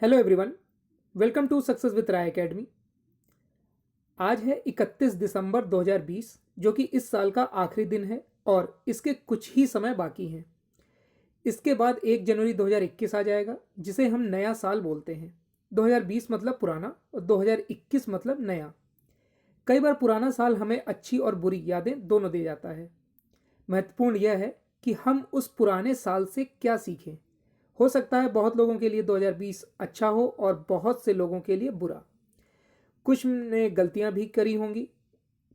Hello everyone, welcome to success with Rai academy. आज है 31 दिसंबर 2020 जो कि इस साल का आखिरी दिन है और इसके कुछ ही समय बाकी हैं। इसके बाद 1 जनवरी 2021 आ जाएगा जिसे हम नया साल बोलते हैं। 2020 मतलब पुराना और 2021 मतलब नया। कई बार पुराना साल हमें अच्छी और बुरी यादें दोनों दे जाता है। महत्वपूर्ण यह है कि हम उस पुराने साल से क्या सीखें। हो सकता है बहुत लोगों के लिए 2020 अच्छा हो और बहुत से लोगों के लिए बुरा। कुछ ने गलतियां भी करी होंगी,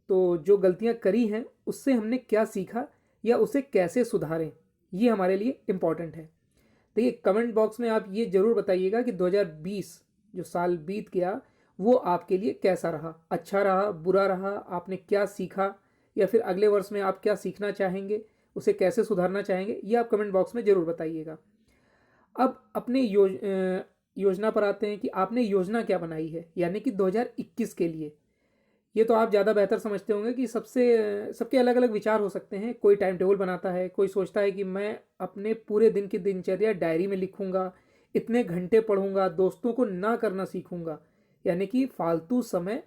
तो जो गलतियां करी हैं उससे हमने क्या सीखा या उसे कैसे सुधारें, ये हमारे लिए इम्पॉर्टेंट है। देखिए, कमेंट बॉक्स में आप ये ज़रूर बताइएगा कि 2020 जो साल बीत गया वो आपके लिए कैसा रहा, अच्छा रहा, बुरा रहा, आपने क्या सीखा, या फिर अगले वर्ष में आप क्या सीखना चाहेंगे, उसे कैसे सुधारना चाहेंगे, ये आप कमेंट बॉक्स में ज़रूर बताइएगा। अब अपने योजना पर आते हैं कि आपने योजना क्या बनाई है, यानी कि 2021 के लिए। ये तो आप ज़्यादा बेहतर समझते होंगे कि सबके अलग अलग विचार हो सकते हैं। कोई टाइम टेबल बनाता है, कोई सोचता है कि मैं अपने पूरे दिन की दिनचर्या डायरी में लिखूंगा, इतने घंटे पढ़ूंगा, दोस्तों को ना करना सीखूंगा, यानी कि फालतू समय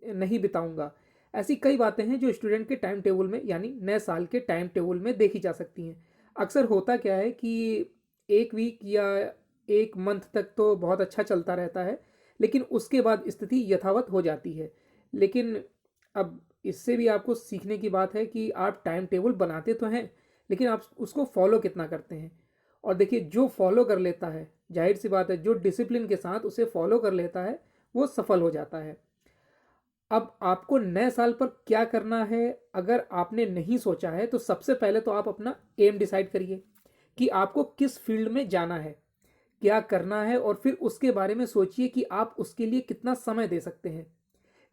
नहीं बिताऊंगा। ऐसी कई बातें हैं जो स्टूडेंट के टाइम टेबल में यानी नए साल के टाइम टेबल में देखी जा सकती हैं। अक्सर होता क्या है कि एक वीक या एक मंथ तक तो बहुत अच्छा चलता रहता है, लेकिन उसके बाद स्थिति यथावत हो जाती है। लेकिन अब इससे भी आपको सीखने की बात है कि आप टाइम टेबल बनाते तो हैं, लेकिन आप उसको फॉलो कितना करते हैं। और देखिए, जो फॉलो कर लेता है, जाहिर सी बात है, जो डिसिप्लिन के साथ उसे फॉलो कर लेता है वो सफल हो जाता है। अब आपको नए साल पर क्या करना है, अगर आपने नहीं सोचा है तो सबसे पहले तो आप अपना एम डिसाइड करिए कि आपको किस फील्ड में जाना है, क्या करना है, और फिर उसके बारे में सोचिए कि आप उसके लिए कितना समय दे सकते हैं।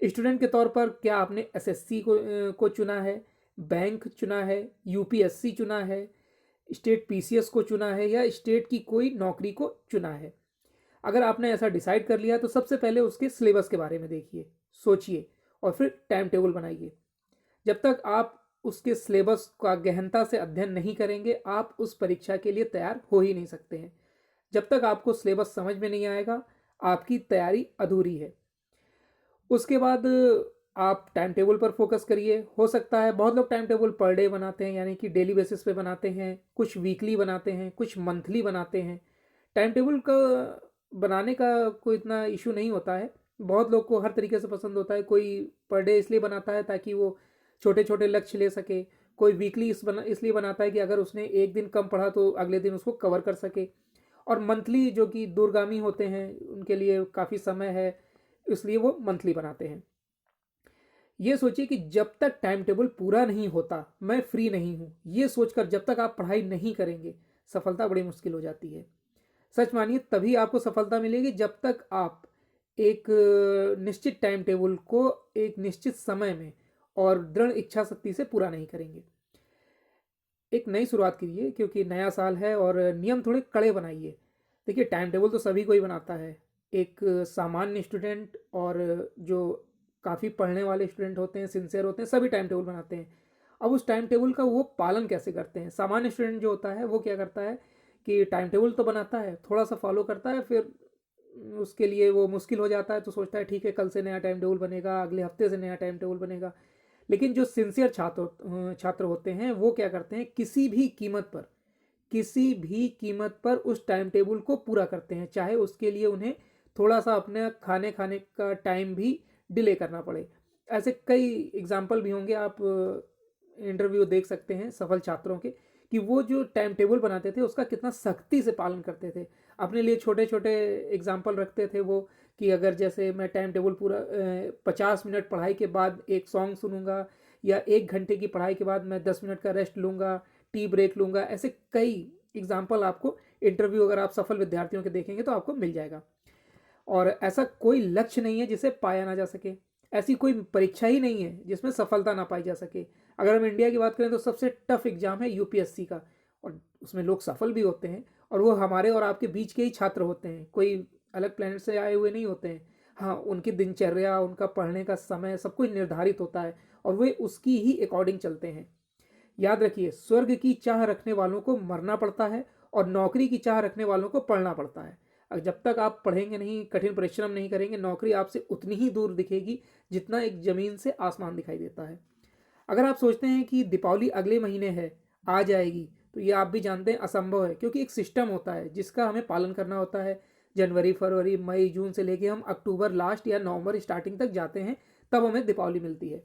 स्टूडेंट के तौर पर क्या आपने एसएससी को चुना है, बैंक चुना है, यूपीएससी चुना है, स्टेट पीसीएस को चुना है, या स्टेट की कोई नौकरी को चुना है? अगर आपने ऐसा डिसाइड कर लिया तो सबसे पहले उसके सिलेबस के बारे में देखिए, सोचिए, और फिर टाइम टेबल बनाइए। जब तक आप उसके सिलेबस का गहनता से अध्ययन नहीं करेंगे, आप उस परीक्षा के लिए तैयार हो ही नहीं सकते हैं। जब तक आपको सिलेबस समझ में नहीं आएगा, आपकी तैयारी अधूरी है। उसके बाद आप टाइम टेबल पर फोकस करिए। हो सकता है बहुत लोग टाइम टेबल पर डे बनाते हैं, यानी कि डेली बेसिस पे बनाते हैं, कुछ वीकली बनाते हैं, कुछ मंथली बनाते हैं। टाइम टेबल का बनाने का कोई इतना इशू नहीं होता है। बहुत लोग को हर तरीके से पसंद होता है। कोई पर डे इसलिए बनाता है ताकि वो छोटे छोटे लक्ष्य ले सके। कोई वीकली इसलिए बनाता है कि अगर उसने एक दिन कम पढ़ा तो अगले दिन उसको कवर कर सके। और मंथली जो कि दूरगामी होते हैं, उनके लिए काफ़ी समय है, इसलिए वो मंथली बनाते हैं। ये सोचिए कि जब तक टाइम टेबल पूरा नहीं होता मैं फ्री नहीं हूं, ये सोचकर जब तक आप पढ़ाई नहीं करेंगे, सफलता बड़ी मुश्किल हो जाती है। सच मानिए, तभी आपको सफलता मिलेगी जब तक आप एक निश्चित टाइम टेबल को एक निश्चित समय में और दृढ़ इच्छा शक्ति से पूरा नहीं करेंगे। एक नई शुरुआत कीजिए, क्योंकि नया साल है, और नियम थोड़े कड़े बनाइए। देखिए, टाइम टेबल तो सभी को ही बनाता है। एक सामान्य स्टूडेंट और जो काफ़ी पढ़ने वाले स्टूडेंट होते हैं, सिंसियर होते हैं, सभी टाइम टेबल बनाते हैं। अब उस टाइम टेबल का वो पालन कैसे करते हैं? सामान्य स्टूडेंट जो होता है वो क्या करता है कि टाइम टेबल तो बनाता है, थोड़ा सा फॉलो करता है, फिर उसके लिए वो मुश्किल हो जाता है तो सोचता है ठीक है, कल से नया टाइम टेबल बनेगा, अगले हफ्ते से नया टाइम टेबल बनेगा। लेकिन जो सिंसियर छात्र होते हैं वो क्या करते हैं, किसी भी कीमत पर उस टाइम टेबल को पूरा करते हैं, चाहे उसके लिए उन्हें थोड़ा सा अपने खाने खाने का टाइम भी डिले करना पड़े। ऐसे कई एग्जाम्पल भी होंगे, आप इंटरव्यू देख सकते हैं सफल छात्रों के, कि वो जो टाइम टेबल बनाते थे उसका कितना सख्ती से पालन करते थे। अपने लिए छोटे छोटे एग्जाम्पल रखते थे वो, कि अगर जैसे मैं टाइम टेबल पूरा 50 मिनट पढ़ाई के बाद एक सॉन्ग सुनूंगा, या 1 घंटे की पढ़ाई के बाद मैं 10 मिनट का रेस्ट लूंगा, टी ब्रेक लूंगा। ऐसे कई एग्जाम्पल आपको इंटरव्यू, अगर आप सफल विद्यार्थियों के देखेंगे तो आपको मिल जाएगा। और ऐसा कोई लक्ष्य नहीं है जिसे पाया ना जा सके, ऐसी कोई परीक्षा ही नहीं है जिसमें सफलता ना पाई जा सके। अगर हम इंडिया की बात करें तो सबसे टफ एग्जाम है यूपीएससी का, और उसमें लोग सफल भी होते हैं, और वो हमारे और आपके बीच के ही छात्र होते हैं, कोई अलग प्लेनेट से आए हुए नहीं होते हैं। हाँ, उनकी दिनचर्या, उनका पढ़ने का समय, सब कुछ निर्धारित होता है, और वे उसकी ही अकॉर्डिंग चलते हैं। याद रखिए, स्वर्ग की चाह रखने वालों को मरना पड़ता है और नौकरी की चाह रखने वालों को पढ़ना पड़ता है। जब तक आप पढ़ेंगे नहीं, कठिन परिश्रम नहीं करेंगे, नौकरी आपसे उतनी ही दूर दिखेगी जितना एक ज़मीन से आसमान दिखाई देता है। अगर आप सोचते हैं कि दीपावली अगले महीने है, आ जाएगी, तो ये आप भी जानते हैं असंभव है, क्योंकि एक सिस्टम होता है जिसका हमें पालन करना होता है। जनवरी, फरवरी, मई, जून से लेके हम अक्टूबर लास्ट या नवंबर स्टार्टिंग तक जाते हैं, तब हमें दीपावली मिलती है।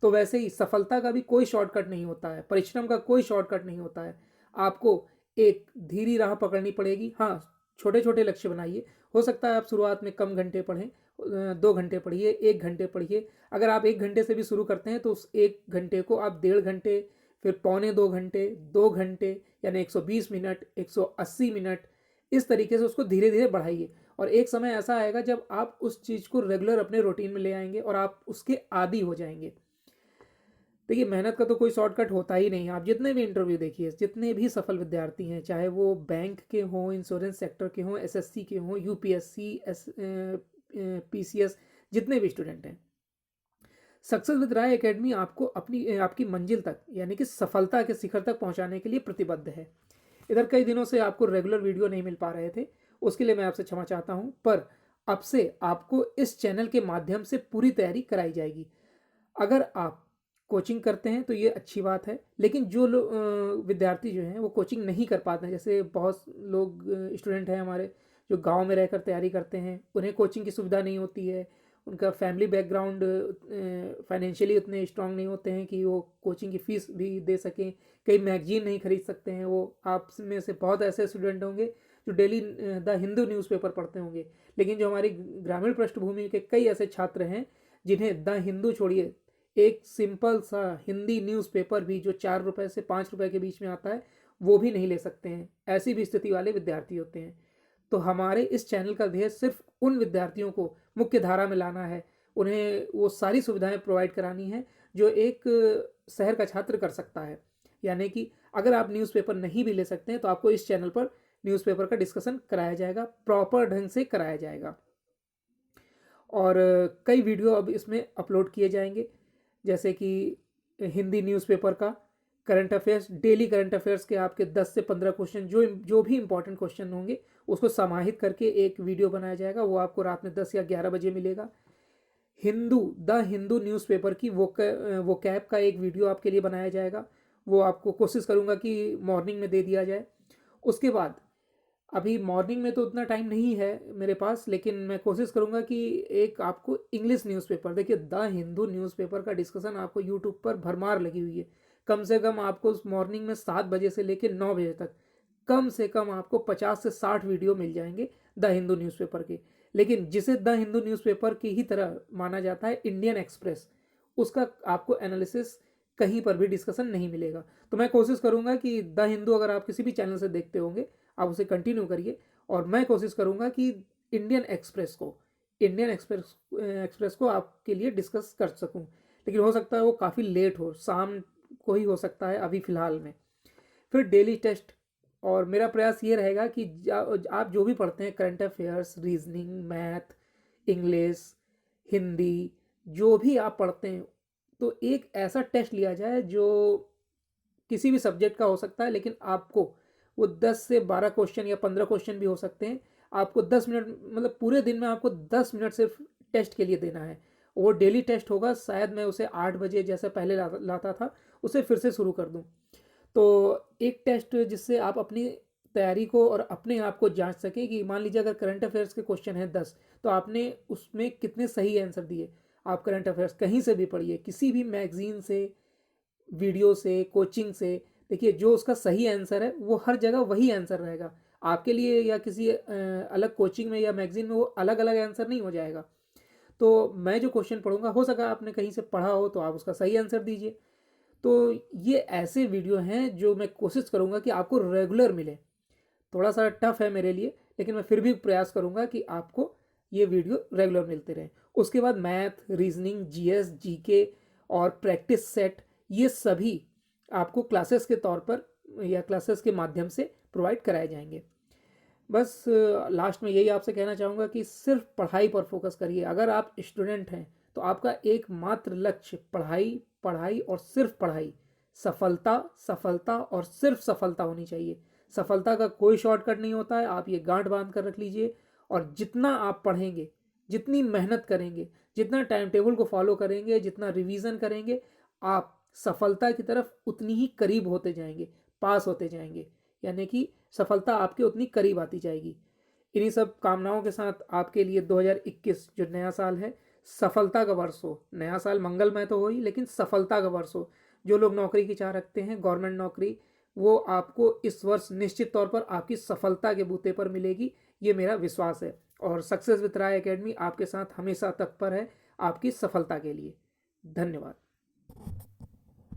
तो वैसे ही सफलता का भी कोई शॉर्टकट नहीं होता है, परिश्रम का कोई शॉर्टकट नहीं होता है। आपको एक धीरी राह पकड़नी पड़ेगी। हाँ, छोटे छोटे लक्ष्य बनाइए। हो सकता है आप शुरुआत में कम घंटे पढ़ें, 2 घंटे पढ़िए, 1 घंटे पढ़िए। अगर आप 1 घंटे से भी शुरू करते हैं तो उस 1 घंटे को आप 1.5 घंटे, फिर पौने 2 घंटे, 2 घंटे, यानी 120 मिनट, 180 मिनट, इस तरीके से उसको धीरे धीरे बढ़ाइए। और एक समय ऐसा आएगा जब आप उस चीज़ को रेगुलर अपने रूटीन में ले आएंगे और आप उसके आदी हो जाएंगे। देखिए, मेहनत का तो कोई शॉर्टकट होता ही नहीं। आप जितने भी इंटरव्यू देखिए, जितने भी सफल विद्यार्थी हैं, चाहे वो बैंक के हों, इंश्योरेंस सेक्टर के हों, एसएससी के हों, यूपीएससी, पीसीएस, जितने भी स्टूडेंट हैं, सक्सेस विद राय एकेडमी आपको आपकी मंजिल तक, यानी कि सफलता के शिखर तक पहुंचाने के लिए प्रतिबद्ध है। इधर कई दिनों से आपको रेगुलर वीडियो नहीं मिल पा रहे थे, उसके लिए मैं आपसे क्षमा चाहता हूं, पर अब से आपको इस चैनल के माध्यम से पूरी तैयारी कराई जाएगी। अगर आप कोचिंग करते हैं तो ये अच्छी बात है, लेकिन जो लोग विद्यार्थी जो हैं वो कोचिंग नहीं कर पाते हैं, जैसे बहुत लोग स्टूडेंट हैं हमारे जो गांव में रहकर तैयारी करते हैं, उन्हें कोचिंग की सुविधा नहीं होती है, उनका फैमिली बैकग्राउंड फाइनेंशियली उतने स्ट्रांग नहीं होते हैं कि वो कोचिंग की फ़ीस भी दे सकें, कई मैगजीन नहीं खरीद सकते हैं। वो आप में से बहुत ऐसे स्टूडेंट होंगे जो डेली द हिंदू न्यूज़पेपर पढ़ते होंगे, लेकिन जो हमारी ग्रामीण पृष्ठभूमि के कई ऐसे छात्र हैं जिन्हें द हिंदू छोड़िए, एक सिंपल सा हिंदी न्यूज़पेपर भी जो 4 रुपए से 5 रुपए के बीच में आता है, वो भी नहीं ले सकते हैं। ऐसी भी स्थिति वाले विद्यार्थी होते हैं। तो हमारे इस चैनल का ध्येय सिर्फ उन विद्यार्थियों को मुख्य धारा में लाना है, उन्हें वो सारी सुविधाएं प्रोवाइड करानी है जो एक शहर का छात्र कर सकता है। यानी कि अगर आप न्यूज़पेपर नहीं भी ले सकते हैं तो आपको इस चैनल पर न्यूज़पेपर का डिस्कशन कराया जाएगा, प्रॉपर ढंग से कराया जाएगा। और कई वीडियो अब इसमें अपलोड किए जाएंगे, जैसे कि हिंदी न्यूज़पेपर का current affairs, daily current affairs के आपके 10 से 15 क्वेश्चन, जो जो भी इंपॉर्टेंट क्वेश्चन होंगे उसको समाहित करके एक वीडियो बनाया जाएगा, वो आपको रात में 10 या 11 बजे मिलेगा। द हिंदू न्यूज़पेपर की वो कैब का एक वीडियो आपके लिए बनाया जाएगा, वो आपको कोशिश करूँगा कि मॉर्निंग में दे दिया जाए। उसके बाद अभी मॉर्निंग में तो उतना टाइम नहीं है मेरे पास, लेकिन मैं कोशिश करूंगा कि एक आपको इंग्लिश न्यूज़पेपर, देखिए द हिंदू न्यूज़पेपर का डिस्कशन आपको यूट्यूब पर भरमार लगी हुई है। कम से कम आपको मॉर्निंग में 7 बजे से लेकर 9 बजे तक कम से कम आपको 50 से 60 वीडियो मिल जाएंगे द हिंदू न्यूज़पेपर के। लेकिन जिसे द हिंदू न्यूज़पेपर की ही तरह माना जाता है इंडियन एक्सप्रेस, उसका आपको एनालिसिस कहीं पर भी डिस्कशन नहीं मिलेगा। तो मैं कोशिश करूंगा कि द हिंदू अगर आप किसी भी चैनल से देखते होंगे आप उसे कंटिन्यू करिए, और मैं कोशिश करूंगा कि इंडियन एक्सप्रेस को आपके लिए डिस्कस कर सकूं। लेकिन हो सकता है वो काफ़ी लेट हो, शाम को ही हो सकता है अभी फ़िलहाल में। फिर डेली टेस्ट, और मेरा प्रयास ये रहेगा कि आप जो भी पढ़ते हैं, current affairs, reasoning, math, English, Hindi, जो भी आप पढ़ते हैं, तो एक ऐसा टेस्ट लिया जाए जो किसी भी सब्जेक्ट का हो सकता है, लेकिन आपको वो 10 से 12 क्वेश्चन या 15 क्वेश्चन भी हो सकते हैं, आपको 10 मिनट, मतलब पूरे दिन में आपको 10 मिनट सिर्फ टेस्ट के लिए देना है। वो डेली टेस्ट होगा, शायद मैं उसे 8 बजे जैसे पहले लाता था उसे फिर से शुरू कर दूं। तो एक टेस्ट जिससे आप अपनी तैयारी को और अपने आप को जांच सकें कि मान लीजिए अगर करंट अफेयर्स के क्वेश्चन हैं 10, तो आपने उसमें कितने सही आंसर दिए। आप करंट अफेयर्स कहीं से भी पढ़िए, किसी भी मैगजीन से, वीडियो से, कोचिंग से, देखिए जो उसका सही आंसर है वो हर जगह वही आंसर रहेगा। आपके लिए या किसी अलग कोचिंग में या मैगजीन में वो अलग अलग आंसर नहीं हो जाएगा। तो मैं जो क्वेश्चन पढ़ूंगा, हो सका आपने कहीं से पढ़ा हो तो आप उसका सही आंसर दीजिए। तो ये ऐसे वीडियो हैं जो मैं कोशिश करूंगा कि आपको रेगुलर मिले। थोड़ा सा टफ है मेरे लिए, लेकिन मैं फिर भी प्रयास करूंगा कि आपको ये वीडियो रेगुलर मिलते रहे। उसके बाद मैथ, रीजनिंग, जीएस, जीके और प्रैक्टिस सेट, ये सभी आपको क्लासेस के तौर पर या क्लासेस के माध्यम से प्रोवाइड कराए जाएंगे। बस लास्ट में यही आपसे कहना चाहूँगा कि सिर्फ पढ़ाई पर फोकस करिए। अगर आप स्टूडेंट हैं तो आपका एकमात्र लक्ष्य पढ़ाई, पढ़ाई और सिर्फ पढ़ाई, सफलता, सफलता और सिर्फ सफलता होनी चाहिए। सफलता का कोई शॉर्टकट नहीं होता है, आप ये गांठ बांध कर रख लीजिए। और जितना आप पढ़ेंगे, जितनी मेहनत करेंगे, जितना टाइम टेबल को फॉलो करेंगे, जितना रिवीजन करेंगे, आप सफलता की तरफ उतनी ही करीब होते जाएंगे, पास होते जाएंगे, यानी कि सफलता आपके उतनी करीब आती जाएगी। इन्हीं सब कामनाओं के साथ आपके लिए 2021 जो नया साल है, सफलता का वर्ष हो। नया साल मंगलमय तो हो ही, लेकिन सफलता का वर्ष हो। जो लोग नौकरी की चाह रखते हैं, गवर्नमेंट नौकरी, वो आपको इस वर्ष निश्चित तौर पर आपकी सफलता के बूते पर मिलेगी, ये मेरा विश्वास है। और सक्सेस विद राय एकेडमी आपके साथ हमेशा तत्पर है आपकी सफलता के लिए। धन्यवाद।